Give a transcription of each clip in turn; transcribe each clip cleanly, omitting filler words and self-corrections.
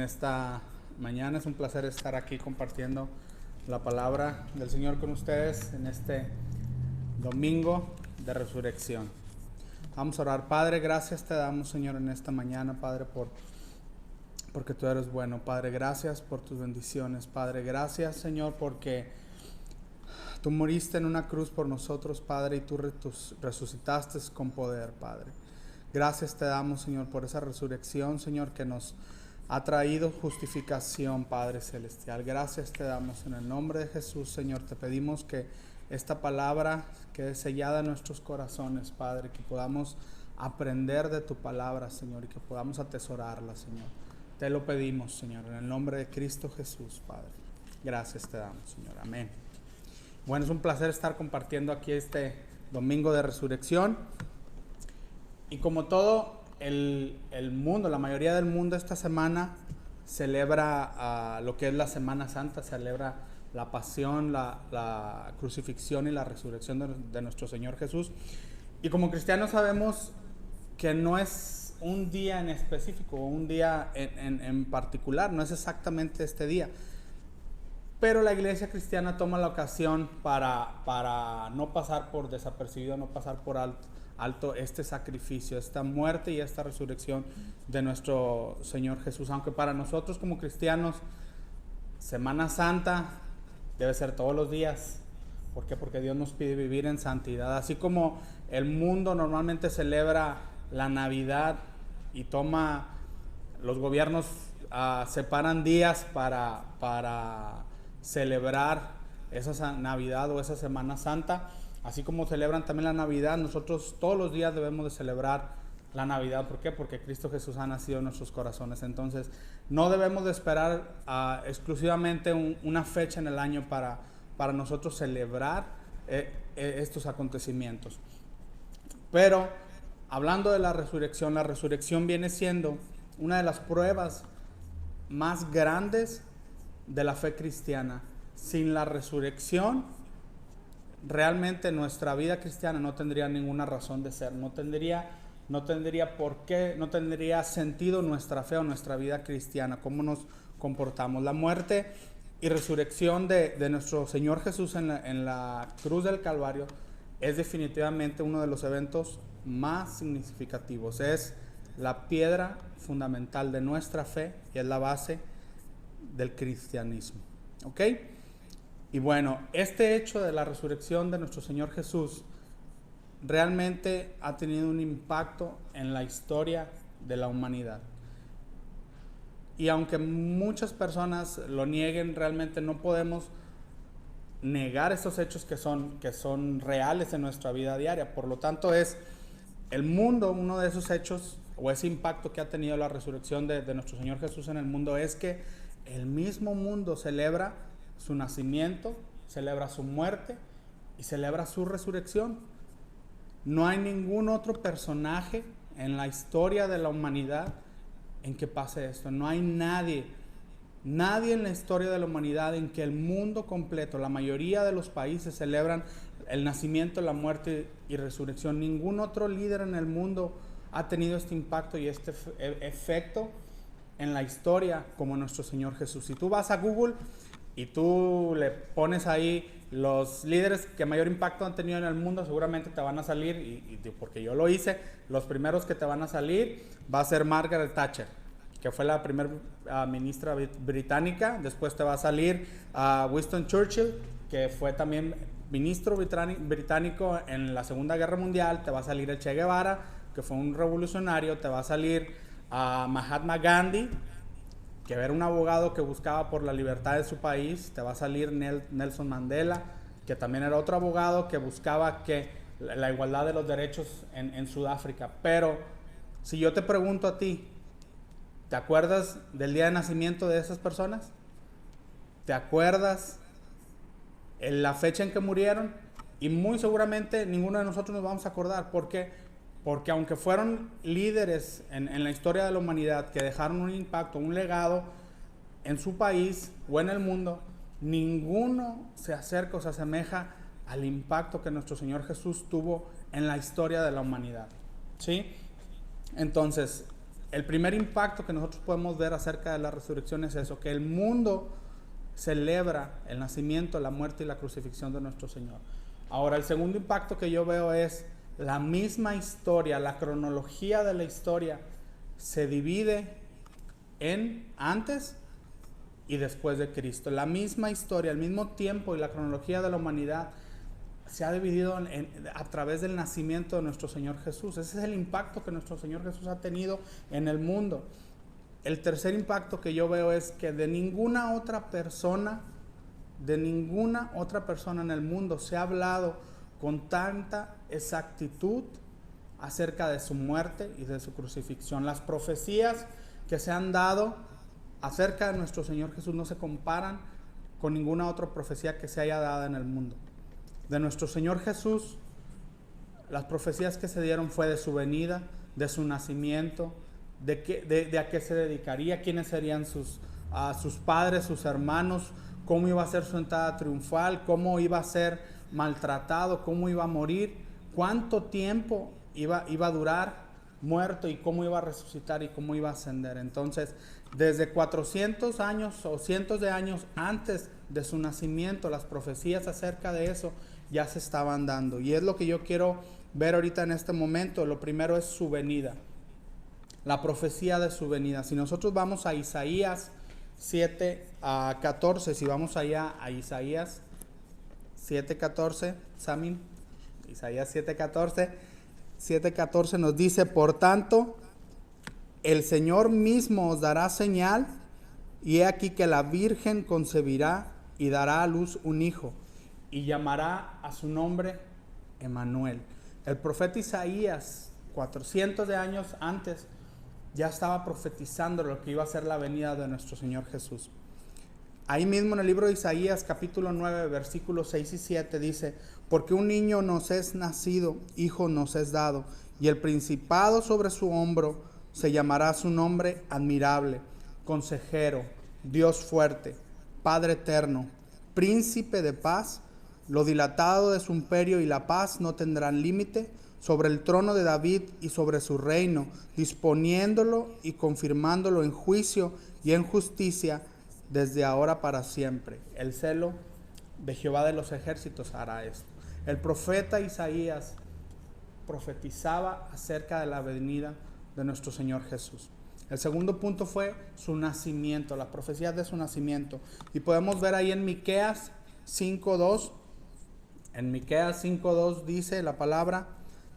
en esta mañana. Es un placer estar aquí compartiendo la palabra del Señor con ustedes en este domingo de resurrección. Vamos a orar. Padre, gracias te damos, Señor, en esta mañana, Padre, porque tú eres bueno. Padre, gracias por tus bendiciones. Padre, gracias, Señor, porque tú moriste en una cruz por nosotros, Padre, y tú resucitaste con poder, Padre. Gracias te damos, Señor, por esa resurrección, Señor, que nos ha traído justificación, Padre Celestial. Gracias te damos en el nombre de Jesús, Señor. Te pedimos que esta palabra quede sellada en nuestros corazones, Padre, que podamos aprender de tu palabra, Señor, y que podamos atesorarla, Señor. Te lo pedimos, Señor, en el nombre de Cristo Jesús, Padre. Gracias te damos, Señor. Amén. Bueno, es un placer estar compartiendo aquí este domingo de resurrección. Y como todo el mundo, la mayoría del mundo esta semana celebra lo que es la Semana Santa, celebra la pasión, la crucifixión y la resurrección de nuestro Señor Jesús. Y como cristianos sabemos que no es un día en específico, un día en particular, no es exactamente este día. Pero la iglesia cristiana toma la ocasión para no pasar por desapercibido, no pasar por alto este sacrificio, esta muerte y esta resurrección de nuestro Señor Jesús. Aunque para nosotros como cristianos, Semana Santa debe ser todos los días. ¿Por qué? Porque Dios nos pide vivir en santidad. Así como el mundo normalmente celebra la Navidad y los gobiernos separan días para celebrar esa Navidad o esa Semana Santa, así como celebran también la Navidad, nosotros todos los días debemos de celebrar la Navidad. ¿Por qué? Porque Cristo Jesús ha nacido en nuestros corazones. Entonces no debemos de esperar exclusivamente una fecha en el año para nosotros celebrar estos acontecimientos. Pero hablando de la resurrección viene siendo una de las pruebas más grandes de la fe cristiana. Sin la resurrección, realmente nuestra vida cristiana no tendría ninguna razón de ser, no tendría por qué, no tendría sentido nuestra fe o nuestra vida cristiana, cómo nos comportamos. La muerte y resurrección de nuestro Señor Jesús en la cruz del Calvario es definitivamente uno de los eventos más significativos. Es la piedra fundamental de nuestra fe y es la base del cristianismo. ¿Ok? Y bueno, este hecho de la resurrección de nuestro Señor Jesús realmente ha tenido un impacto en la historia de la humanidad. Y aunque muchas personas lo nieguen, realmente no podemos negar estos hechos que son reales en nuestra vida diaria. Por lo tanto, es el mundo, uno de esos hechos o ese impacto que ha tenido la resurrección de nuestro Señor Jesús en el mundo es que el mismo mundo celebra su nacimiento, celebra su muerte y celebra su resurrección. No hay ningún otro personaje en la historia de la humanidad en que pase esto. No hay nadie en la historia de la humanidad en que el mundo completo, la mayoría de los países celebran el nacimiento, la muerte y resurrección. Ningún otro líder en el mundo ha tenido este impacto y este efecto en la historia como nuestro Señor Jesús. Si tú vas a Google y tú le pones ahí los líderes que mayor impacto han tenido en el mundo, seguramente te van a salir, y porque yo lo hice, los primeros que te van a salir va a ser Margaret Thatcher, que fue la primera ministra británica. Después te va a salir Winston Churchill, que fue también ministro británico en la Segunda Guerra Mundial. Te va a salir el Che Guevara, que fue un revolucionario. Te va a salir Mahatma Gandhi, que era un abogado que buscaba por la libertad de su país. Te va a salir Nelson Mandela, que también era otro abogado que buscaba la igualdad de los derechos en Sudáfrica. Pero si yo te pregunto a ti, ¿te acuerdas del día de nacimiento de esas personas? ¿Te acuerdas la fecha en que murieron? Y muy seguramente ninguno de nosotros nos vamos a acordar. ¿Por qué? Porque aunque fueron líderes en la historia de la humanidad que dejaron un impacto, un legado en su país o en el mundo, ninguno se acerca o se asemeja al impacto que nuestro Señor Jesús tuvo en la historia de la humanidad. ¿Sí? Entonces, el primer impacto que nosotros podemos ver acerca de la resurrección es eso, que el mundo celebra el nacimiento, la muerte y la crucifixión de nuestro Señor. Ahora, el segundo impacto que yo veo es la misma historia, la cronología de la historia se divide en antes y después de Cristo. La misma historia, el mismo tiempo y la cronología de la humanidad se ha dividido a través del nacimiento de nuestro Señor Jesús. Ese es el impacto que nuestro Señor Jesús ha tenido en el mundo. El tercer impacto que yo veo es que de ninguna otra persona en el mundo se ha hablado con tanta exactitud acerca de su muerte y de su crucifixión. Las profecías que se han dado acerca de nuestro Señor Jesús no se comparan con ninguna otra profecía que se haya dado en el mundo. De nuestro Señor Jesús, las profecías que se dieron fue de su venida, de su nacimiento, de a qué se dedicaría, quiénes serían sus padres, sus hermanos, cómo iba a ser su entrada triunfal, cómo iba a ser maltratado, cómo iba a morir, cuánto tiempo iba a durar muerto y cómo iba a resucitar y cómo iba a ascender. Entonces, desde 400 años o cientos de años antes de su nacimiento, las profecías acerca de eso ya se estaban dando. Y es lo que yo quiero ver ahorita en este momento. Lo primero es su venida, la profecía de su venida. Si nosotros vamos a Isaías 7:14, si vamos allá a Isaías 7:14, Samin, Isaías 7:14 nos dice: por tanto, el Señor mismo os dará señal, y he aquí que la Virgen concebirá y dará a luz un hijo, y llamará a su nombre Emmanuel. El profeta Isaías, 400 de años antes, ya estaba profetizando lo que iba a ser la venida de nuestro Señor Jesús. Ahí mismo en el libro de Isaías, capítulo 9, versículos 6 y 7, dice: porque un niño nos es nacido, hijo nos es dado, y el principado sobre su hombro, se llamará su nombre admirable, consejero, Dios fuerte, Padre eterno, príncipe de paz. Lo dilatado de su imperio y la paz no tendrán límite sobre el trono de David y sobre su reino, disponiéndolo y confirmándolo en juicio y en justicia desde ahora para siempre. El celo de Jehová de los ejércitos hará esto. El profeta Isaías profetizaba acerca de la venida de nuestro Señor Jesús. El segundo punto fue su nacimiento, las profecías de su nacimiento. Y podemos ver ahí en Miqueas 5:2. En Miqueas 5:2 dice la palabra,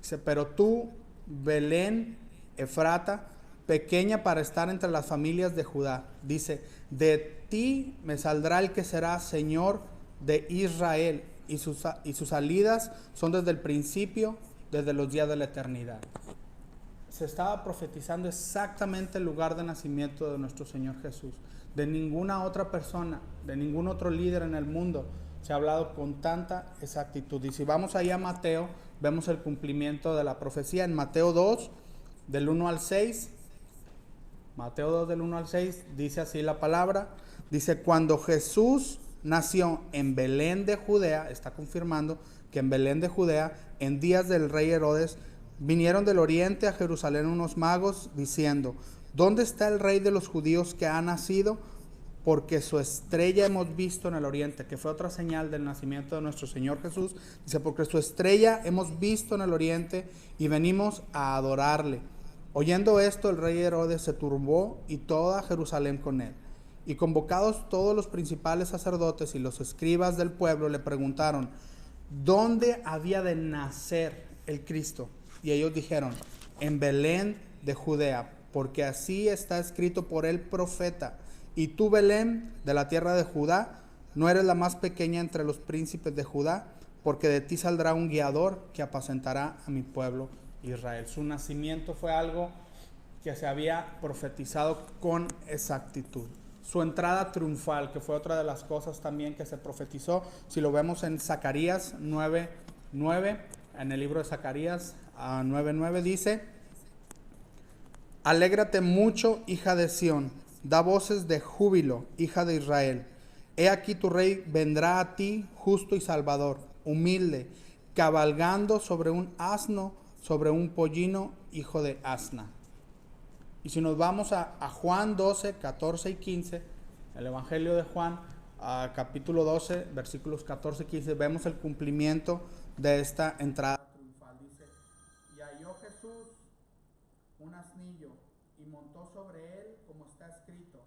dice: pero tú, Belén Efrata, pequeña para estar entre las familias de Judá, dice: de ti me saldrá el que será Señor de Israel, y sus salidas son desde el principio, desde los días de la eternidad. Se estaba profetizando exactamente el lugar de nacimiento de nuestro Señor Jesús. De ninguna otra persona, de ningún otro líder en el mundo se ha hablado con tanta exactitud. Y si vamos ahí a Mateo, vemos el cumplimiento de la profecía en Mateo 2, del 1 al 6. Mateo 2, del 1 al 6, dice así la palabra. Dice: cuando Jesús nació en Belén de Judea, está confirmando que en Belén de Judea, en días del rey Herodes, vinieron del oriente a Jerusalén unos magos, diciendo: ¿dónde está el rey de los judíos que ha nacido? Porque su estrella hemos visto en el oriente, que fue otra señal del nacimiento de nuestro Señor Jesús. Dice: porque su estrella hemos visto en el oriente y venimos a adorarle. Oyendo esto, el rey Herodes se turbó y toda Jerusalén con él. Y convocados todos los principales sacerdotes y los escribas del pueblo, le preguntaron: ¿dónde había de nacer el Cristo? Y ellos dijeron: en Belén de Judea, porque así está escrito por el profeta: y tú, Belén, de la tierra de Judá, no eres la más pequeña entre los príncipes de Judá, porque de ti saldrá un guiador que apacentará a mi pueblo Israel. Su nacimiento fue algo que se había profetizado con exactitud. Su entrada triunfal, que fue otra de las cosas también que se profetizó. Si lo vemos en Zacarías 9:9, en el libro de Zacarías 9:9 dice: alégrate mucho, hija de Sión, da voces de júbilo, hija de Israel. He aquí tu rey vendrá a ti, justo y salvador, humilde, cabalgando sobre un asno, sobre un pollino, hijo de asna. Y si nos vamos a Juan 12, 14 y 15, el Evangelio de Juan, capítulo 12, versículos 14 y 15, vemos el cumplimiento de esta entrada triunfal. Dice, y halló Jesús un asnillo y montó sobre él, como está escrito,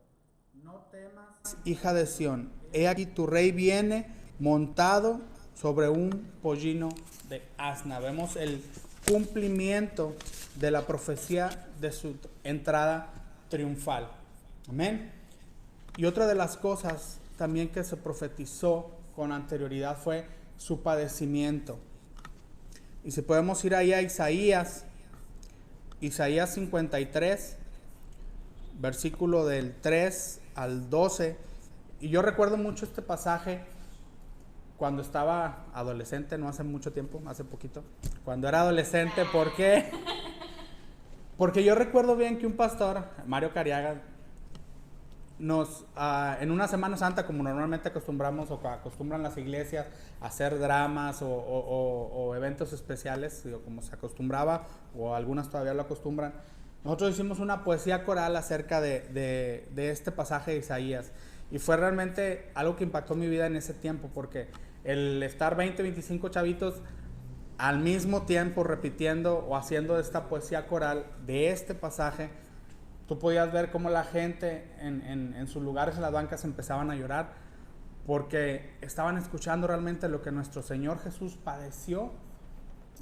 no temas, hija de Sión, he aquí tu rey viene montado sobre un pollino de asna. Vemos el cumplimiento de la profecía de su entrada triunfal. Amén. Y otra de las cosas también que se profetizó con anterioridad fue su padecimiento. Y si podemos ir ahí a Isaías 53, versículo del 3 al 12. Y yo recuerdo mucho este pasaje cuando estaba adolescente, no hace mucho tiempo, hace poquito. Cuando era adolescente, ¿por qué? Porque yo recuerdo bien que un pastor, Mario Cariaga, en una Semana Santa, como normalmente acostumbramos o acostumbran las iglesias a hacer dramas o eventos especiales, como se acostumbraba, o algunas todavía lo acostumbran, nosotros hicimos una poesía coral acerca de este pasaje de Isaías. Y fue realmente algo que impactó mi vida en ese tiempo, porque el estar 20, 25 chavitos al mismo tiempo repitiendo o haciendo esta poesía coral de este pasaje, tú podías ver cómo la gente en sus lugares, en las bancas, empezaban a llorar, porque estaban escuchando realmente lo que nuestro Señor Jesús padeció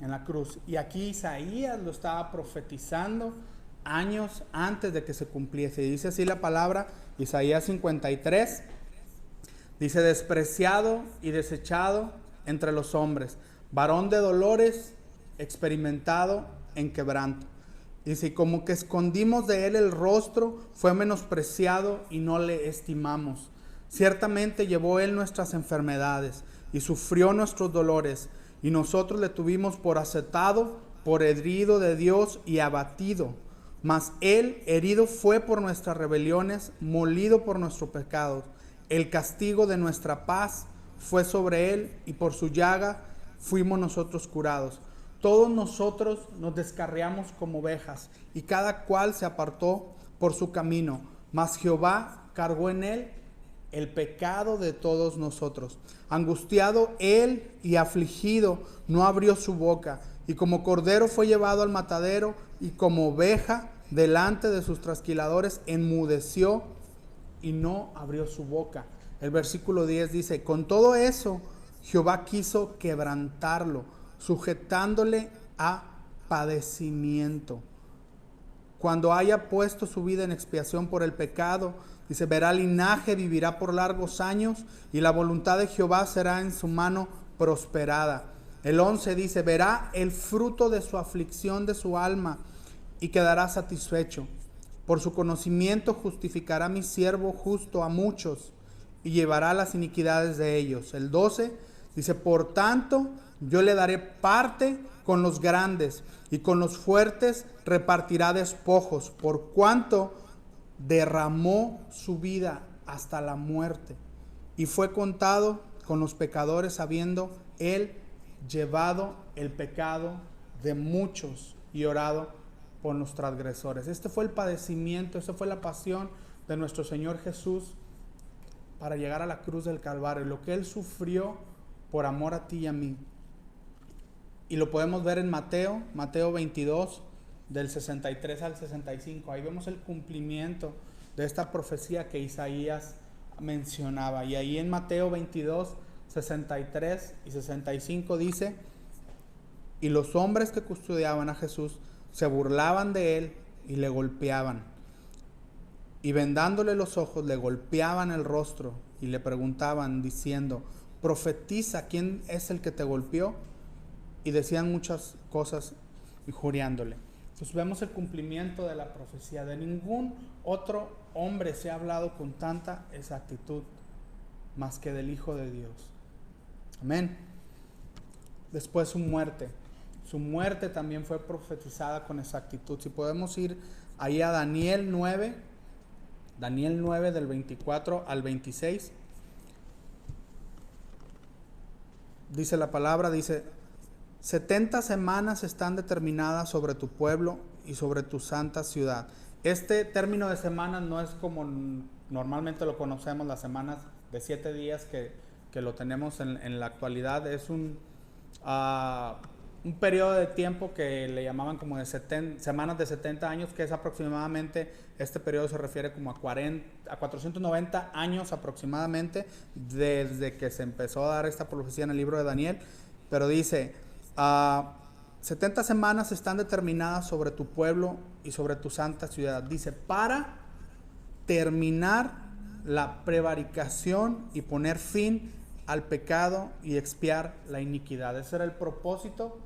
en la cruz. Y aquí Isaías lo estaba profetizando años antes de que se cumpliese. Y dice así la palabra, Isaías 53, dice, despreciado y desechado entre los hombres, varón de dolores, experimentado en quebranto. Dice, como que escondimos de él el rostro, fue menospreciado y no le estimamos. Ciertamente llevó él nuestras enfermedades y sufrió nuestros dolores, y nosotros le tuvimos por azetado, por herido de Dios y abatido. Mas él herido fue por nuestras rebeliones, molido por nuestros pecados. El castigo de nuestra paz fue sobre él, y por su llaga fuimos nosotros curados. Todos nosotros nos descarriamos como ovejas, y cada cual se apartó por su camino. Mas Jehová cargó en él el pecado de todos nosotros. Angustiado él y afligido, no abrió su boca. Y como cordero fue llevado al matadero, y como oveja delante de sus trasquiladores enmudeció y no abrió su boca. El versículo 10 dice, con todo eso Jehová quiso quebrantarlo, sujetándole a padecimiento. Cuando haya puesto su vida en expiación por el pecado, dice, verá linaje, vivirá por largos años, y la voluntad de Jehová será en su mano prosperada. El 11 dice, verá el fruto de su aflicción de su alma, y quedará satisfecho. Por su conocimiento justificará mi siervo justo a muchos, y llevará las iniquidades de ellos. El 12 dice, por tanto, yo le daré parte con los grandes, y con los fuertes repartirá despojos, por cuanto derramó su vida hasta la muerte, y fue contado con los pecadores, habiendo él llevado el pecado de muchos y orado por los transgresores. Este fue el padecimiento, esta fue la pasión de nuestro Señor Jesús para llegar a la cruz del Calvario, lo que él sufrió por amor a ti y a mí. Y lo podemos ver en Mateo 22, del 63 al 65. Ahí vemos el cumplimiento de esta profecía que Isaías mencionaba. Y ahí en Mateo 22, 63 y 65 dice, y los hombres que custodiaban a Jesús se burlaban de él y le golpeaban. Y vendándole los ojos, le golpeaban el rostro y le preguntaban diciendo, profetiza, ¿quién es el que te golpeó? Y decían muchas cosas injuriándole. Entonces vemos el cumplimiento de la profecía. De ningún otro hombre se ha hablado con tanta exactitud más que del Hijo de Dios. Amén. Después su muerte. Su muerte también fue profetizada con exactitud. Si podemos ir ahí a Daniel 9 del 24 al 26. Dice la palabra, dice, 70 semanas están determinadas sobre tu pueblo y sobre tu santa ciudad. Este término de semanas no es como normalmente lo conocemos, las semanas de 7 días que lo tenemos en la actualidad. Es un periodo de tiempo que le llamaban como de semanas de 70 años, que es aproximadamente, este periodo se refiere como a 490 años aproximadamente, desde que se empezó a dar esta profecía en el libro de Daniel. Pero dice, 70 semanas están determinadas sobre tu pueblo y sobre tu santa ciudad. Dice, para terminar la prevaricación y poner fin al pecado y expiar la iniquidad. Ese era el propósito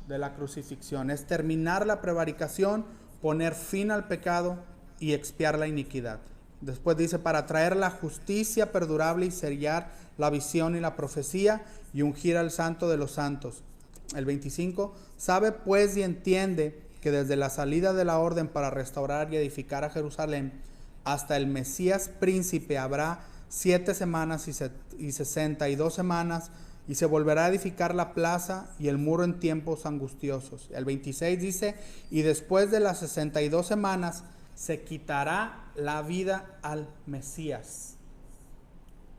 de la crucifixión, es terminar la prevaricación, poner fin al pecado y expiar la iniquidad. Después dice, para traer la justicia perdurable y sellar la visión y la profecía y ungir al santo de los santos. El 25, sabe pues y entiende que desde la salida de la orden para restaurar y edificar a Jerusalén hasta el Mesías príncipe habrá 7 semanas y 62 semanas, y se volverá a edificar la plaza y el muro en tiempos angustiosos. El 26 dice, y después de las 62 semanas se quitará la vida al Mesías.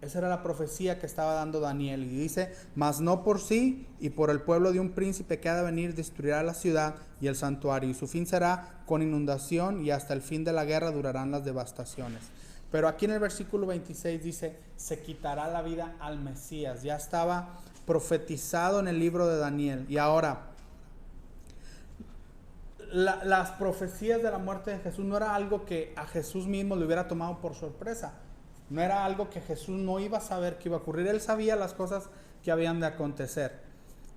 Esa era la profecía que estaba dando Daniel. Y dice, mas no por sí y por el pueblo de un príncipe que ha de venir, destruirá la ciudad y el santuario, y su fin será con inundación, y hasta el fin de la guerra durarán las devastaciones. Pero aquí en el versículo 26 dice, se quitará la vida al Mesías. Ya estaba profetizado en el libro de Daniel. Y ahora, las profecías de la muerte de Jesús no era algo que a Jesús mismo le hubiera tomado por sorpresa. No era algo que Jesús no iba a saber que iba a ocurrir. Él sabía las cosas que habían de acontecer.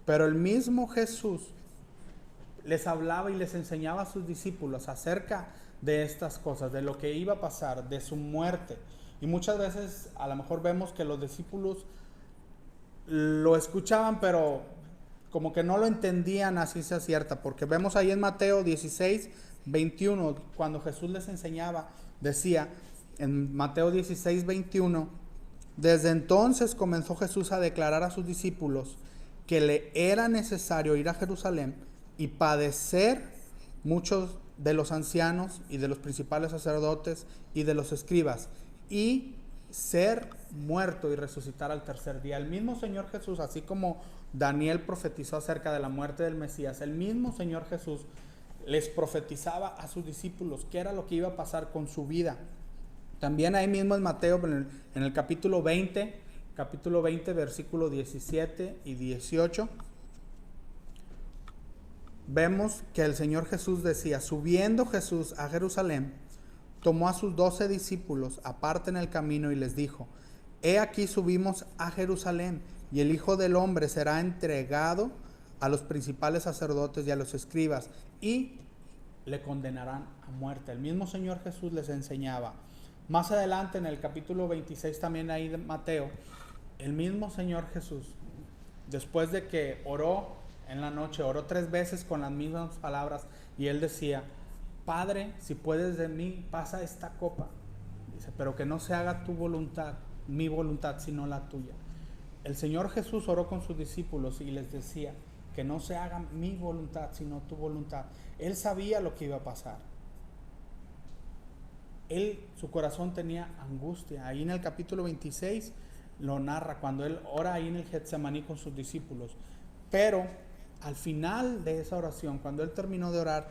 Pero el mismo Jesús les hablaba y les enseñaba a sus discípulos acerca de estas cosas, de lo que iba a pasar, de su muerte. Y muchas veces a lo mejor vemos que los discípulos lo escuchaban, pero como que no lo entendían así sea cierta, porque vemos ahí en Mateo 16, 21, cuando Jesús les enseñaba, decía en Mateo 16, 21, desde entonces comenzó Jesús a declarar a sus discípulos que le era necesario ir a Jerusalén y padecer muchos de los ancianos y de los principales sacerdotes y de los escribas, y ser muerto y resucitar al tercer día. El mismo Señor Jesús, así como Daniel profetizó acerca de la muerte del Mesías, el mismo Señor Jesús les profetizaba a sus discípulos qué era lo que iba a pasar con su vida. También ahí mismo en Mateo, en el capítulo 20, versículo 17 y 18, vemos que el Señor Jesús decía, subiendo Jesús a Jerusalén, tomó a sus 12 discípulos aparte en el camino y les dijo, he aquí subimos a Jerusalén, y el Hijo del Hombre será entregado a los principales sacerdotes y a los escribas, y le condenarán a muerte. El mismo Señor Jesús les enseñaba. Más adelante en el capítulo 26 también ahí de Mateo, el mismo Señor Jesús, después de que oró en la noche, oró 3 veces con las mismas palabras, y él decía, Padre, si puedes de mí, pasa esta copa. Dice, pero que no se haga tu voluntad, mi voluntad, sino la tuya. El Señor Jesús oró con sus discípulos y les decía, que no se haga mi voluntad, sino tu voluntad. Él sabía lo que iba a pasar. Su corazón tenía angustia. Ahí en el capítulo 26 lo narra, cuando él ora ahí en el Getsemaní con sus discípulos. Pero al final de esa oración, cuando él terminó de orar,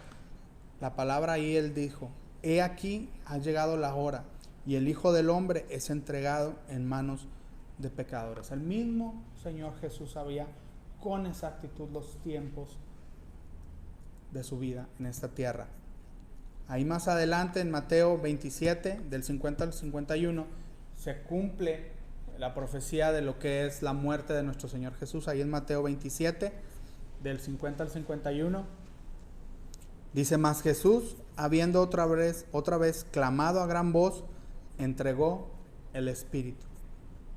la palabra ahí él dijo, he aquí ha llegado la hora, y el Hijo del Hombre es entregado en manos de pecadores. El mismo Señor Jesús sabía con exactitud los tiempos de su vida en esta tierra. Ahí más adelante en Mateo 27, del 50 al 51, se cumple la profecía de lo que es la muerte de nuestro Señor Jesús. Ahí en Mateo 27, del 50 al 51, dice, mas Jesús, habiendo otra vez clamado a gran voz, entregó el Espíritu.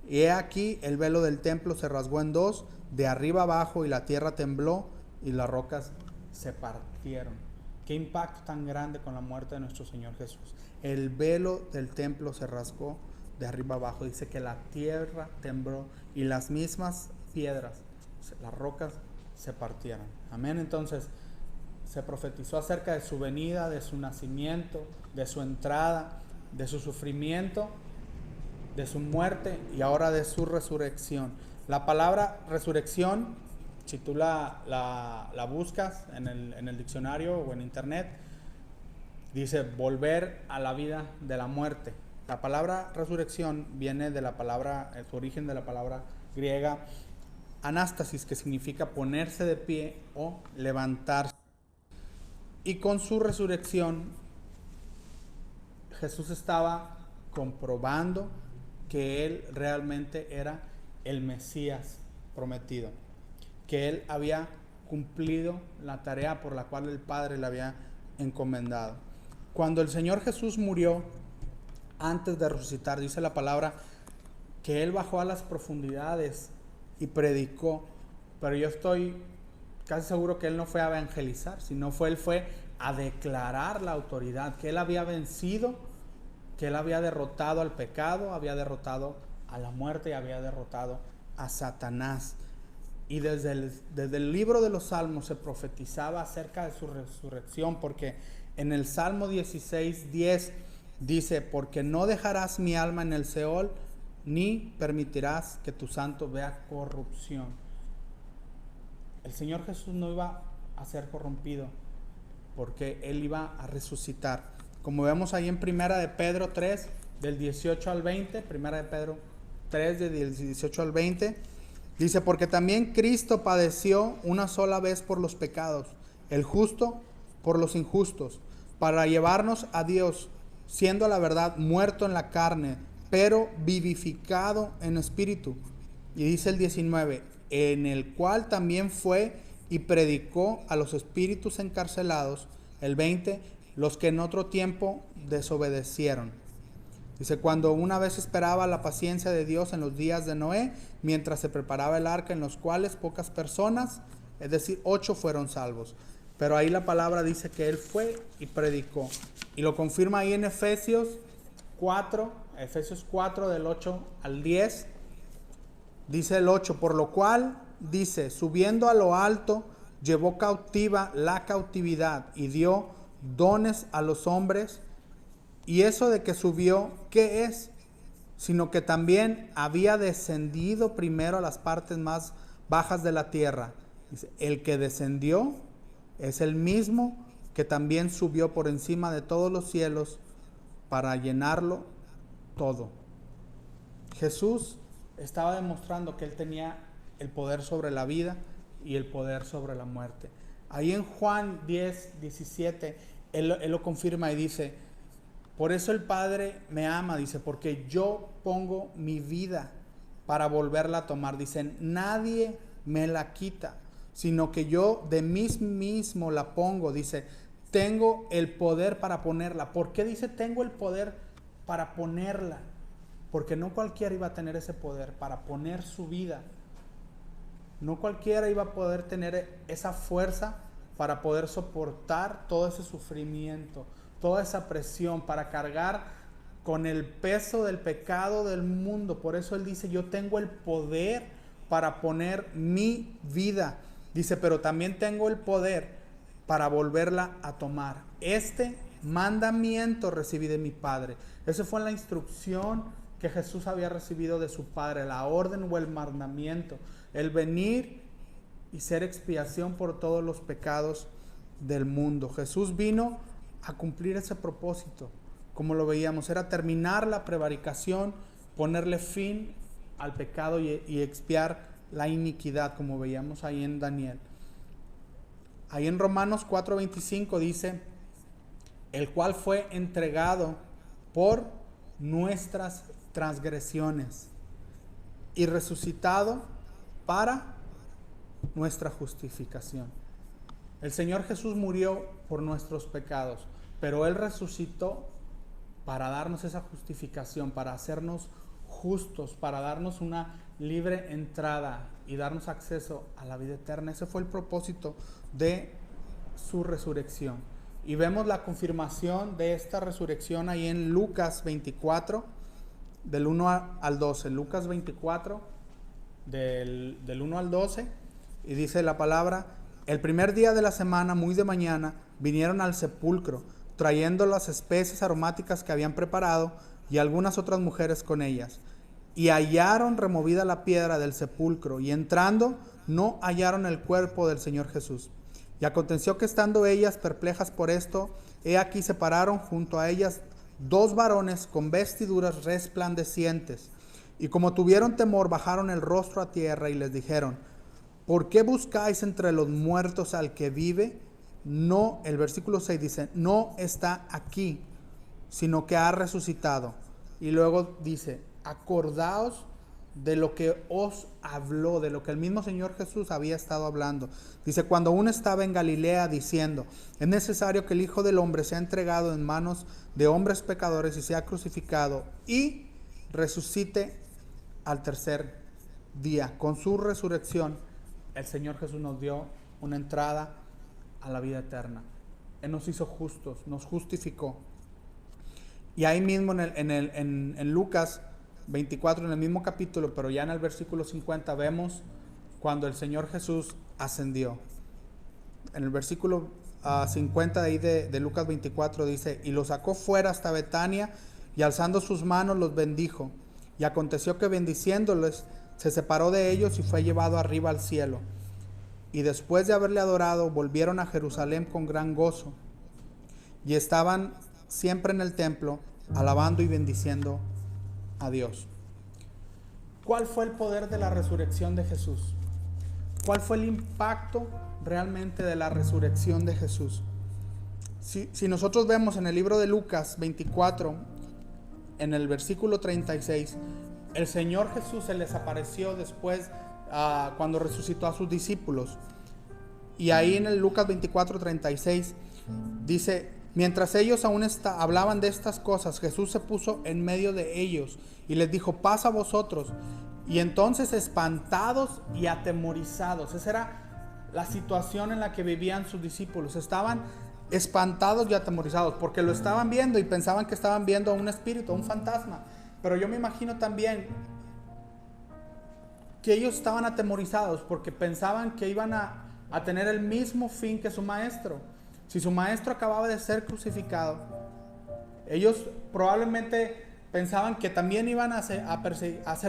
Y he aquí el velo del templo se rasgó en dos, de arriba abajo, y la tierra tembló, y las rocas se partieron. Qué impacto tan grande con la muerte de nuestro Señor Jesús. El velo del templo se rasgó de arriba abajo. Dice que la tierra tembló y las mismas piedras, las rocas, se partieron. Amén. Entonces, se profetizó acerca de su venida, de su nacimiento, de su entrada, de su sufrimiento, de su muerte y ahora de su resurrección. La palabra resurrección, si tú la buscas en el diccionario o en internet, dice volver a la vida de la muerte. La palabra resurrección viene de la palabra, su origen de la palabra griega anástasis, que significa ponerse de pie o levantarse. Y con su resurrección, Jesús estaba comprobando que Él realmente era el Mesías prometido, que Él había cumplido la tarea por la cual el Padre le había encomendado. Cuando el Señor Jesús murió, antes de resucitar, dice la palabra que Él bajó a las profundidades y predicó, pero yo estoy casi seguro que Él no fue a evangelizar, sino Él fue a declarar la autoridad, que Él había vencido, que Él había derrotado al pecado, había derrotado a la muerte y había derrotado a Satanás. Y desde el libro de los Salmos se profetizaba acerca de su resurrección, porque en el Salmo 16:10 dice: porque no dejarás mi alma en el Seol, ni permitirás que tu santo vea corrupción. El Señor Jesús no iba a ser corrompido, porque Él iba a resucitar. Como vemos ahí en Primera de Pedro 3, del 18 al 20, Primera de Pedro 3, del 18 al 20, dice: porque también Cristo padeció una sola vez por los pecados, el justo por los injustos, para llevarnos a Dios, siendo a la verdad muerto en la carne, pero vivificado en espíritu. Y dice el 19: en el cual también fue y predicó a los espíritus encarcelados. El 20: los que en otro tiempo desobedecieron. Dice: cuando una vez esperaba la paciencia de Dios en los días de Noé, mientras se preparaba el arca, en los cuales pocas personas, es decir, 8 fueron salvos. Pero ahí la palabra dice que Él fue y predicó. Y lo confirma ahí en Efesios 4, del 8 al 10. Dice el 8: por lo cual, dice, subiendo a lo alto, llevó cautiva la cautividad y dio dones a los hombres. Y eso de que subió, ¿qué es? Sino que también había descendido primero a las partes más bajas de la tierra. Dice: el que descendió es el mismo que también subió por encima de todos los cielos para llenarlo todo. Jesús estaba demostrando que Él tenía el poder sobre la vida y el poder sobre la muerte. Ahí en Juan 10, 17, Él lo confirma y dice: por eso el Padre me ama, dice, porque yo pongo mi vida para volverla a tomar. Dice: nadie me la quita, sino que yo de mí mismo la pongo. Dice: tengo el poder para ponerla. ¿Por qué dice tengo el poder para ponerla? Porque no cualquiera iba a tener ese poder para poner su vida. No cualquiera iba a poder tener esa fuerza para poder soportar todo ese sufrimiento, toda esa presión, para cargar con el peso del pecado del mundo. Por eso Él dice: yo tengo el poder para poner mi vida. Dice: pero también tengo el poder para volverla a tomar. Este mandamiento recibí de mi Padre. Esa fue la instrucción que Jesús había recibido de su Padre, la orden o el mandamiento, el venir y ser expiación por todos los pecados del mundo. Jesús vino a cumplir ese propósito, como lo veíamos, era terminar la prevaricación, ponerle fin al pecado y expiar la iniquidad, como veíamos ahí en Daniel. Ahí en Romanos 4:25 dice: el cual fue entregado por nuestras transgresiones y resucitado para nuestra justificación. El Señor Jesús murió por nuestros pecados, pero Él resucitó para darnos esa justificación, para hacernos justos, para darnos una libre entrada y darnos acceso a la vida eterna. Ese fue el propósito de su resurrección. Y vemos la confirmación de esta resurrección ahí en Lucas 24, del 1 al 12. Lucas 24, del 1 al 12, y dice la palabra: El primer día de la semana, muy de mañana, vinieron al sepulcro, trayendo las especies aromáticas que habían preparado y algunas otras mujeres con ellas. Y hallaron removida la piedra del sepulcro, y entrando no hallaron el cuerpo del Señor Jesús. Y aconteció que estando ellas perplejas por esto, he aquí se pararon junto a ellas dos varones con vestiduras resplandecientes. Y como tuvieron temor, bajaron el rostro a tierra y les dijeron: ¿por qué buscáis entre los muertos al que vive? No, el versículo 6 dice, no está aquí, sino que ha resucitado. Y luego dice, acordaos de lo que os habló, de lo que el mismo Señor Jesús había estado hablando. Dice, cuando aún estaba en Galilea diciendo, es necesario que el Hijo del Hombre sea entregado en manos de hombres pecadores y sea crucificado y resucite al tercer día. Con su resurrección, el Señor Jesús nos dio una entrada a la vida eterna. Él nos hizo justos, nos justificó. Y ahí mismo en Lucas 24, en el mismo capítulo, pero ya en el versículo 50, vemos cuando el Señor Jesús ascendió. En el versículo 50 de ahí de Lucas 24 dice, y lo sacó fuera hasta Betania, y alzando sus manos los bendijo. Y aconteció que bendiciéndoles, se separó de ellos y fue llevado arriba al cielo. Y después de haberle adorado, volvieron a Jerusalén con gran gozo. Y estaban siempre en el templo, alabando y bendiciendo a Dios. ¿Cuál fue el poder de la resurrección de Jesús? ¿Cuál fue el impacto realmente de la resurrección de Jesús? Si nosotros vemos en el libro de Lucas 24, en el versículo 36, el Señor Jesús se les apareció después cuando resucitó a sus discípulos. Y ahí en el Lucas 24, 36 dice, mientras ellos aún hablaban de estas cosas, Jesús se puso en medio de ellos y les dijo, paz a vosotros. Y entonces espantados y atemorizados, esa era la situación en la que vivían sus discípulos. Estaban espantados y atemorizados porque lo estaban viendo y pensaban que estaban viendo a un espíritu, a un fantasma. Pero yo me imagino también que ellos estaban atemorizados porque pensaban que iban a tener el mismo fin que su maestro. Si su maestro acababa de ser crucificado, ellos probablemente pensaban que también iban a ser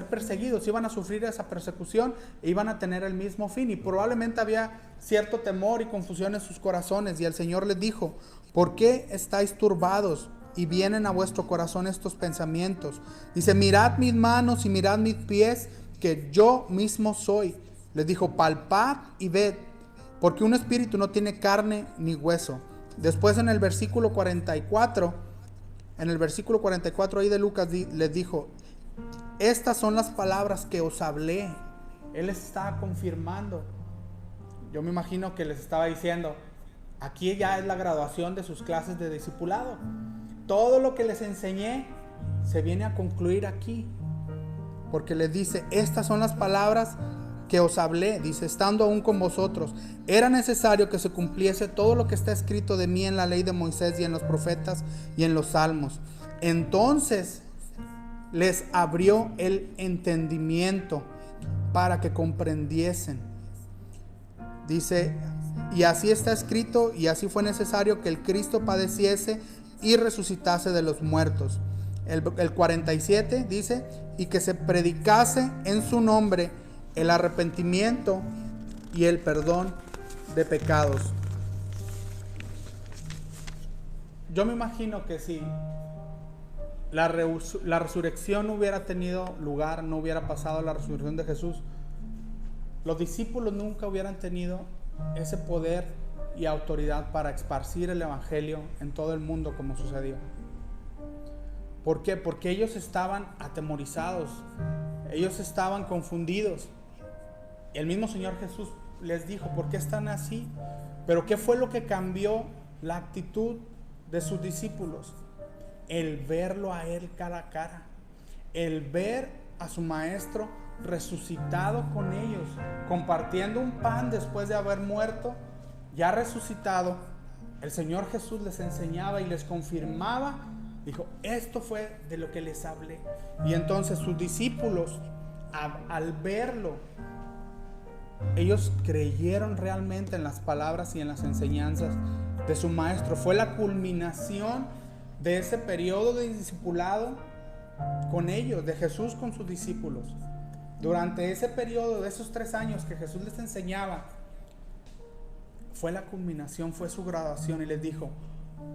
perseguidos, iban a sufrir esa persecución e iban a tener el mismo fin. Y probablemente había cierto temor y confusión en sus corazones. Y el Señor les dijo, ¿por qué estáis turbados y vienen a vuestro corazón estos pensamientos? Dice, mirad mis manos y mirad mis pies, que yo mismo soy. Les dijo, palpad y ved, porque un espíritu no tiene carne ni hueso. Después en el versículo 44 ahí de Lucas les dijo, estas son las palabras que os hablé. Él les estaba confirmando. Yo me imagino que les estaba diciendo, aquí ya es la graduación de sus clases de discipulado. Todo lo que les enseñé se viene a concluir aquí. Porque les dice, estas son las palabras que os hablé, dice, estando aún con vosotros. Era necesario que se cumpliese todo lo que está escrito de mí en la ley de Moisés y en los profetas y en los salmos. Entonces les abrió el entendimiento para que comprendiesen. Dice, y así está escrito, y así fue necesario que el Cristo padeciese y resucitase de los muertos. El 47 dice, y que se predicase en su nombre el arrepentimiento y el perdón de pecados. Yo me imagino que si la resurrección no hubiera tenido lugar, no hubiera pasado la resurrección de Jesús, los discípulos nunca hubieran tenido ese poder y autoridad para esparcir el evangelio en todo el mundo como sucedió. ¿Por qué? Porque ellos estaban atemorizados, ellos estaban confundidos. El mismo Señor Jesús les dijo, ¿por qué están así? Pero ¿qué fue lo que cambió la actitud de sus discípulos? El verlo a Él cara a cara, el ver a su maestro resucitado con ellos, compartiendo un pan después de haber muerto, ya resucitado. El Señor Jesús les enseñaba y les confirmaba. Dijo, esto fue de lo que les hablé. Y entonces sus discípulos, al verlo, ellos creyeron realmente en las palabras y en las enseñanzas de su maestro. Fue la culminación de ese periodo de discipulado con ellos, de Jesús con sus discípulos. Durante ese periodo de esos 3 años que Jesús les enseñaba, fue la culminación, fue su graduación, y les dijo: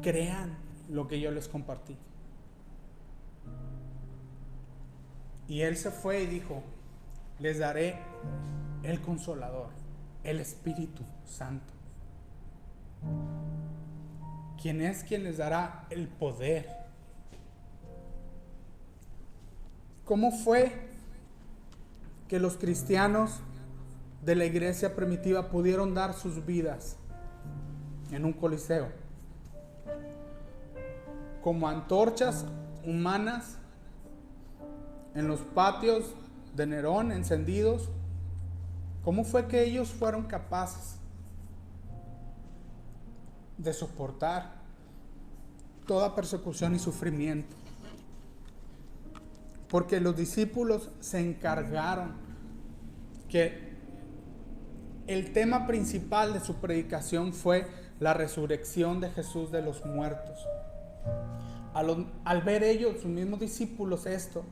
crean lo que yo les compartí. Y él se fue y dijo: les daré el Consolador, el Espíritu Santo, quien les dará el poder. ¿Cómo fue que los cristianos de la iglesia primitiva pudieron dar sus vidas en un coliseo? Como antorchas humanas en los patios de Nerón encendidos. ¿Cómo fue que ellos fueron capaces de soportar toda persecución y sufrimiento? Porque los discípulos se encargaron que el tema principal de su predicación fue la resurrección de Jesús de los muertos. Al ver ellos, sus mismos discípulos, esto,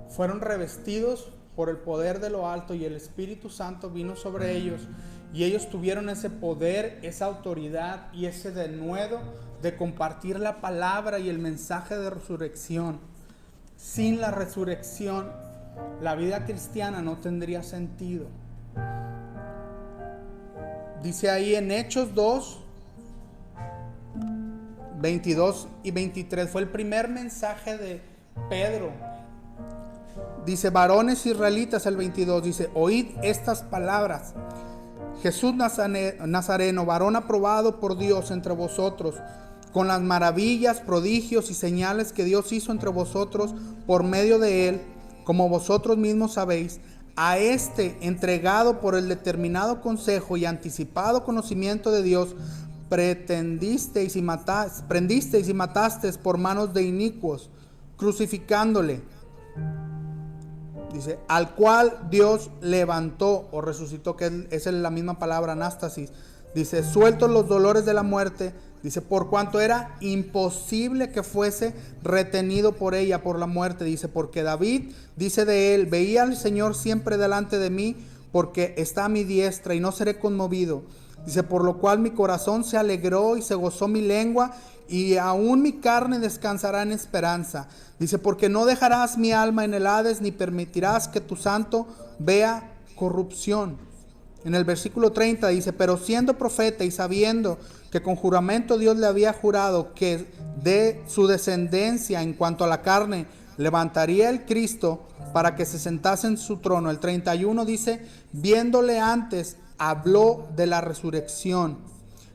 fueron revestidos por el poder de lo alto, y el Espíritu Santo vino sobre ellos, y ellos tuvieron ese poder, esa autoridad y ese denuedo de compartir la palabra y el mensaje de resurrección. Sin la resurrección, la vida cristiana no tendría sentido. Dice ahí en Hechos 2, 22 y 23, fue el primer mensaje de Pedro. Dice: varones israelitas, el 22, dice: oíd estas palabras. Jesús Nazareno, varón aprobado por Dios entre vosotros, con las maravillas, prodigios y señales que Dios hizo entre vosotros por medio de él, como vosotros mismos sabéis. A este, entregado por el determinado consejo y anticipado conocimiento de Dios, prendisteis y matasteis por manos de inicuos, crucificándole. Dice: al cual Dios levantó o resucitó, que es la misma palabra anástasis. Dice: sueltos los dolores de la muerte. Dice: por cuanto era imposible que fuese retenido por ella, por la muerte. Dice: porque David dice de él: veía al Señor siempre delante de mí, porque está a mi diestra y no seré conmovido. Dice: por lo cual mi corazón se alegró y se gozó mi lengua, y aún mi carne descansará en esperanza. Dice: porque no dejarás mi alma en el Hades, ni permitirás que tu santo vea corrupción. En el versículo 30 dice: pero siendo profeta y sabiendo que con juramento Dios le había jurado que de su descendencia en cuanto a la carne levantaría el Cristo para que se sentase en su trono. El 31 dice: viéndole antes, habló de la resurrección,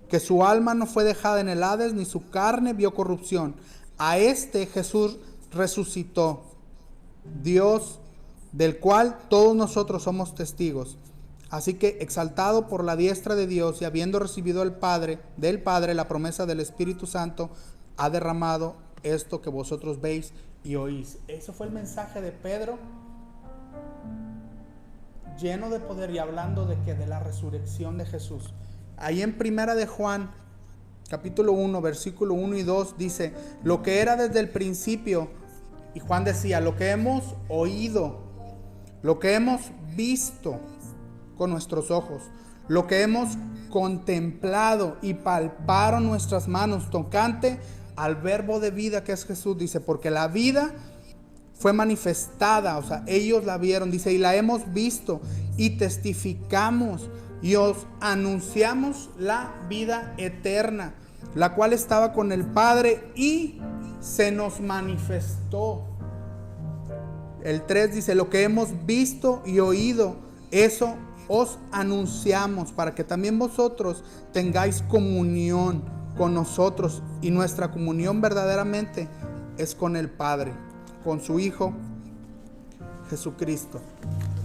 que su alma no fue dejada en el Hades, ni su carne vio corrupción. A este Jesús resucitó, Dios, del cual todos nosotros somos testigos. Así que, exaltado por la diestra de Dios y habiendo recibido del Padre la promesa del Espíritu Santo, ha derramado esto que vosotros veis y oís. Eso fue el mensaje de Pedro, lleno de poder y hablando de la resurrección de Jesús. Ahí en Primera de Juan, capítulo 1, versículo 1 y 2, dice: lo que era desde el principio. Y Juan decía: lo que hemos oído, lo que hemos visto con nuestros ojos, lo que hemos contemplado y palparon nuestras manos tocante al verbo de vida que es Jesús. Dice: porque la vida fue manifestada, o sea, ellos la vieron, dice, y la hemos visto y testificamos y os anunciamos la vida eterna, la cual estaba con el Padre y se nos manifestó. El 3 dice: lo que hemos visto y oído, eso os anunciamos, para que también vosotros tengáis comunión con nosotros, y nuestra comunión verdaderamente es con el Padre, con su Hijo Jesucristo.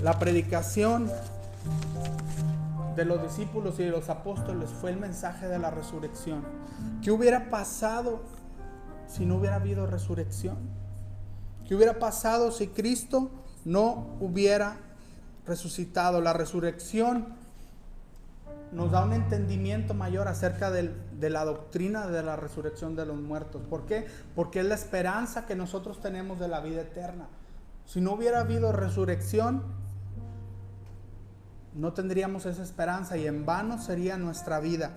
La predicación de los discípulos y de los apóstoles fue el mensaje de la resurrección. ¿Qué hubiera pasado si no hubiera habido resurrección? ¿Qué hubiera pasado si Cristo no hubiera resucitado. La resurrección nos da un entendimiento mayor acerca de la doctrina de la resurrección de los muertos. ¿Por qué? Porque es la esperanza que nosotros tenemos de la vida eterna. Si no hubiera habido resurrección, no tendríamos esa esperanza y en vano sería nuestra vida.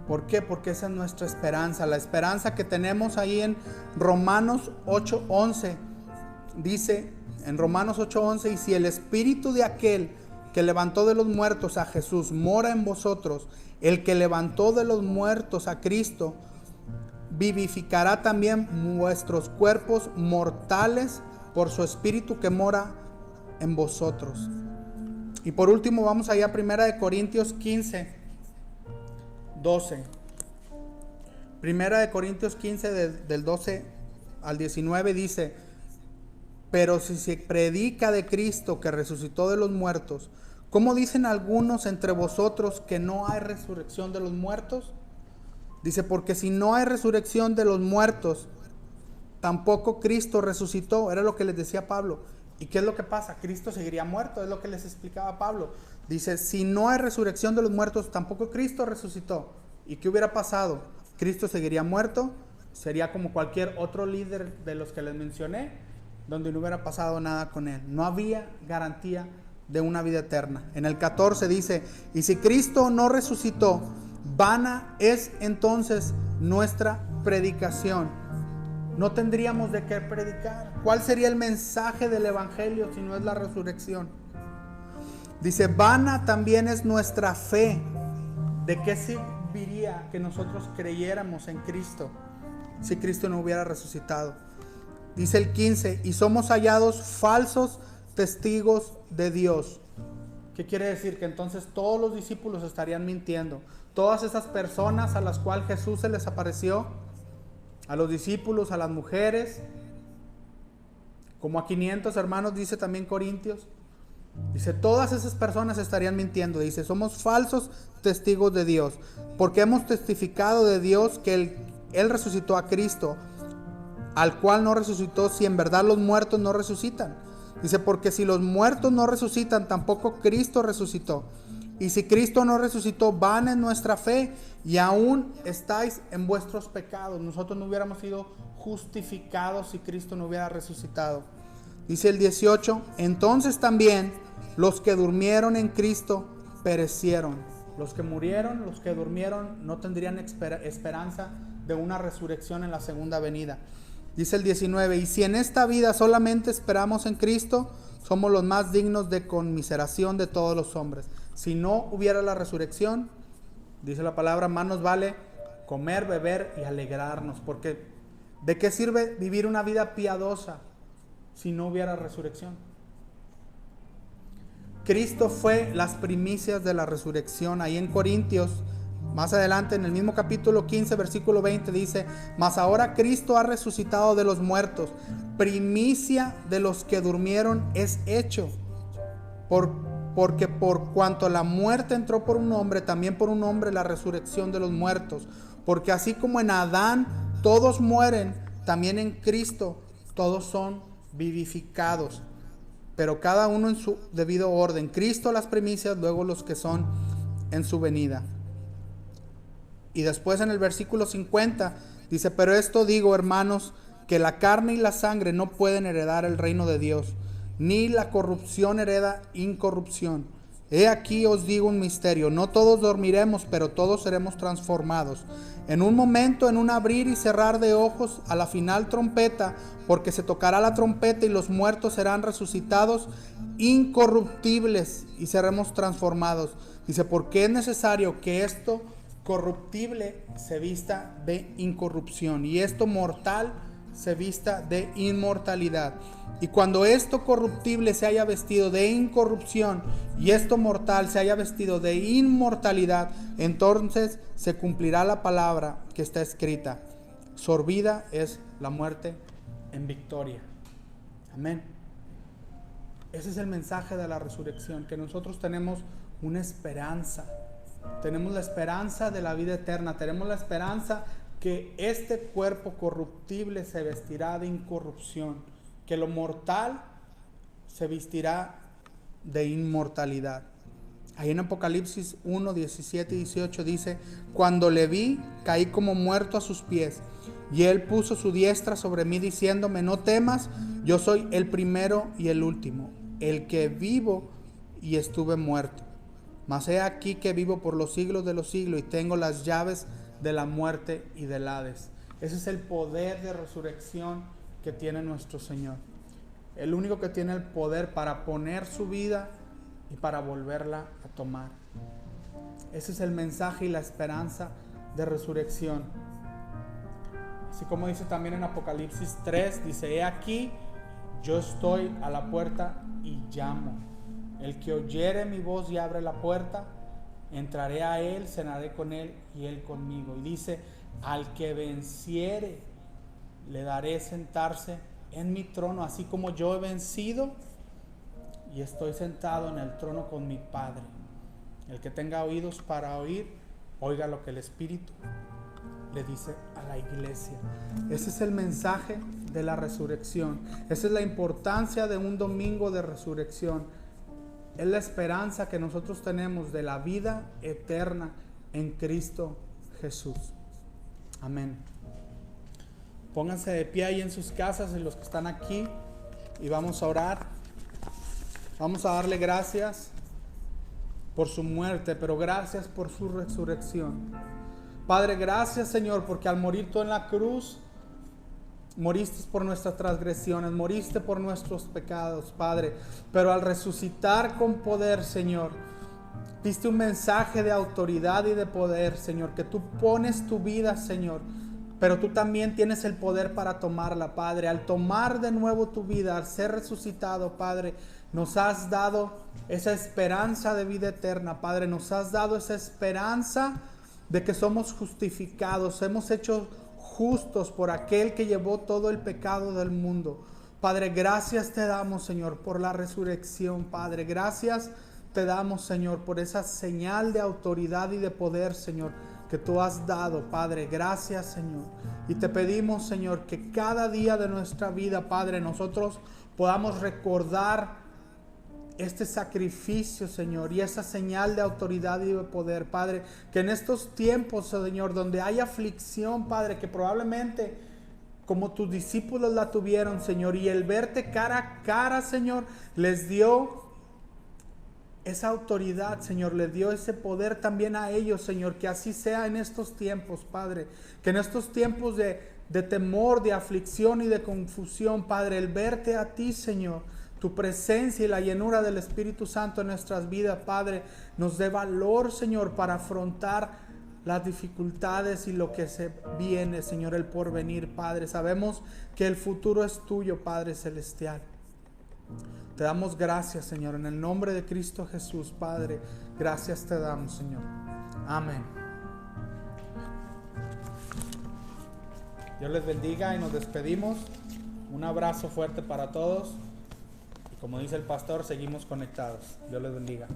¿Por qué? Porque esa es nuestra esperanza. La esperanza que tenemos ahí en Romanos 8:11. Dice en Romanos 8:11: y si el espíritu de aquel que levantó de los muertos a Jesús mora en vosotros, el que levantó de los muertos a Cristo vivificará también vuestros cuerpos mortales por su espíritu que mora en vosotros. Y por último vamos allá a 1 Corintios 15:12. 1 Corintios 15 del 12 al 19 dice: pero si se predica de Cristo que resucitó de los muertos, ¿cómo dicen algunos entre vosotros que no hay resurrección de los muertos? Dice, porque si no hay resurrección de los muertos, tampoco Cristo resucitó. Era lo que les decía Pablo. ¿Y qué es lo que pasa? Cristo seguiría muerto, es lo que les explicaba Pablo. Dice, si no hay resurrección de los muertos, tampoco Cristo resucitó. ¿Y qué hubiera pasado? Cristo seguiría muerto, sería como cualquier otro líder de los que les mencioné, donde no hubiera pasado nada con él. No había garantía de una vida eterna. En el 14 dice, y si Cristo no resucitó, vana es entonces nuestra predicación. No tendríamos de qué predicar. ¿Cuál sería el mensaje del evangelio si no es la resurrección? Dice, vana también es nuestra fe. ¿De qué serviría que nosotros creyéramos en Cristo si Cristo no hubiera resucitado? Dice el 15, y somos hallados falsos testigos de Dios. ¿Qué quiere decir? Que entonces todos los discípulos estarían mintiendo. Todas esas personas a las cuales Jesús se les apareció, a los discípulos, a las mujeres, como a 500 hermanos, dice también Corintios. Dice, todas esas personas estarían mintiendo. Dice, somos falsos testigos de Dios, porque hemos testificado de Dios que Él resucitó a Cristo, al cual no resucitó, si en verdad los muertos no resucitan. Dice, porque si los muertos no resucitan, tampoco Cristo resucitó. Y si Cristo no resucitó, vana es nuestra fe, y aún estáis en vuestros pecados. Nosotros no hubiéramos sido justificados si Cristo no hubiera resucitado. Dice el 18, entonces también los que durmieron en Cristo perecieron. Los que murieron, los que durmieron, no tendrían esperanza de una resurrección en la segunda venida. Dice el 19, y si en esta vida solamente esperamos en Cristo, somos los más dignos de conmiseración de todos los hombres. Si no hubiera la resurrección, dice la palabra, más nos vale comer, beber y alegrarnos. Porque ¿de qué sirve vivir una vida piadosa si no hubiera resurrección? Cristo fue las primicias de la resurrección. Ahí en Corintios, más adelante en el mismo capítulo 15, versículo 20 dice, mas ahora Cristo ha resucitado de los muertos, primicia de los que durmieron es hecho. Porque por cuanto la muerte entró por un hombre, también por un hombre la resurrección de los muertos. Porque así como en Adán todos mueren, también en Cristo todos son vivificados, pero cada uno en su debido orden. Cristo las primicias, luego los que son en su venida. Y después en el versículo 50 dice, pero esto digo, hermanos, que la carne y la sangre no pueden heredar el reino de Dios, ni la corrupción hereda incorrupción. He aquí os digo un misterio, no todos dormiremos, pero todos seremos transformados. En un momento, en un abrir y cerrar de ojos, a la final trompeta, porque se tocará la trompeta y los muertos serán resucitados incorruptibles y seremos transformados. Dice, porque es necesario que esto corruptible se vista de incorrupción y esto mortal se vista de inmortalidad. Y cuando esto corruptible se haya vestido de incorrupción y esto mortal se haya vestido de inmortalidad, entonces se cumplirá la palabra que está escrita: sorbida es la muerte en victoria. Amén. Ese es el mensaje de la resurrección, que nosotros tenemos una esperanza. Tenemos la esperanza de la vida eterna. Tenemos la esperanza que este cuerpo corruptible se vestirá de incorrupción, que lo mortal se vestirá de inmortalidad. Ahí en Apocalipsis 1, 17 y 18 dice: cuando le vi, caí como muerto a sus pies, y él puso su diestra sobre mí diciéndome: no temas, yo soy el primero y el último, el que vivo y estuve muerto. Mas he aquí que vivo por los siglos de los siglos y tengo las llaves de la muerte y del Hades. Ese es el poder de resurrección que tiene nuestro Señor. El único que tiene el poder para poner su vida y para volverla a tomar. Ese es el mensaje y la esperanza de resurrección. Así como dice también en Apocalipsis 3, dice: he aquí, yo estoy a la puerta y llamo. El que oyere mi voz y abre la puerta, entraré a él, cenaré con él y él conmigo. Y dice: al que venciere, le daré sentarse en mi trono, así como yo he vencido y estoy sentado en el trono con mi Padre. El que tenga oídos para oír, oiga lo que el Espíritu le dice a la iglesia. Ese es el mensaje de la resurrección. Esa es la importancia de un domingo de resurrección. Es la esperanza que nosotros tenemos de la vida eterna en Cristo Jesús. Amén. Pónganse de pie ahí en sus casas, y los que están aquí, y vamos a orar. Vamos a darle gracias por su muerte, pero gracias por su resurrección. Padre, gracias, Señor, porque al morir tú en la cruz, moriste por nuestras transgresiones, moriste por nuestros pecados, Padre. Pero al resucitar con poder, Señor, diste un mensaje de autoridad y de poder, Señor, que tú pones tu vida, Señor, pero tú también tienes el poder para tomarla, Padre. Al tomar de nuevo tu vida, al ser resucitado, Padre, nos has dado esa esperanza de vida eterna, Padre. Nos has dado esa esperanza de que somos justificados, hemos hecho justos por aquel que llevó todo el pecado del mundo. Padre, gracias te damos, Señor, por la resurrección, Padre. Gracias te damos, Señor, por esa señal de autoridad y de poder, Señor, que tú has dado, Padre. Gracias, Señor. Y te pedimos, Señor, que cada día de nuestra vida, Padre, nosotros podamos recordar este sacrificio, Señor, y esa señal de autoridad y de poder, Padre. Que en estos tiempos, Señor, donde hay aflicción, Padre, que probablemente como tus discípulos la tuvieron, Señor, y el verte cara a cara, Señor, les dio esa autoridad, Señor, les dio ese poder también a ellos, Señor. Que así sea en estos tiempos, Padre. Que en estos tiempos de temor, de aflicción y de confusión, Padre, el verte a ti, Señor, tu presencia y la llenura del Espíritu Santo en nuestras vidas, Padre, nos dé valor, Señor, para afrontar las dificultades y lo que se viene, Señor, el porvenir, Padre. Sabemos que el futuro es tuyo, Padre celestial. Te damos gracias, Señor, en el nombre de Cristo Jesús, Padre. Gracias te damos, Señor. Amén. Dios les bendiga y nos despedimos. Un abrazo fuerte para todos. Y como dice el pastor, seguimos conectados. Dios les bendiga.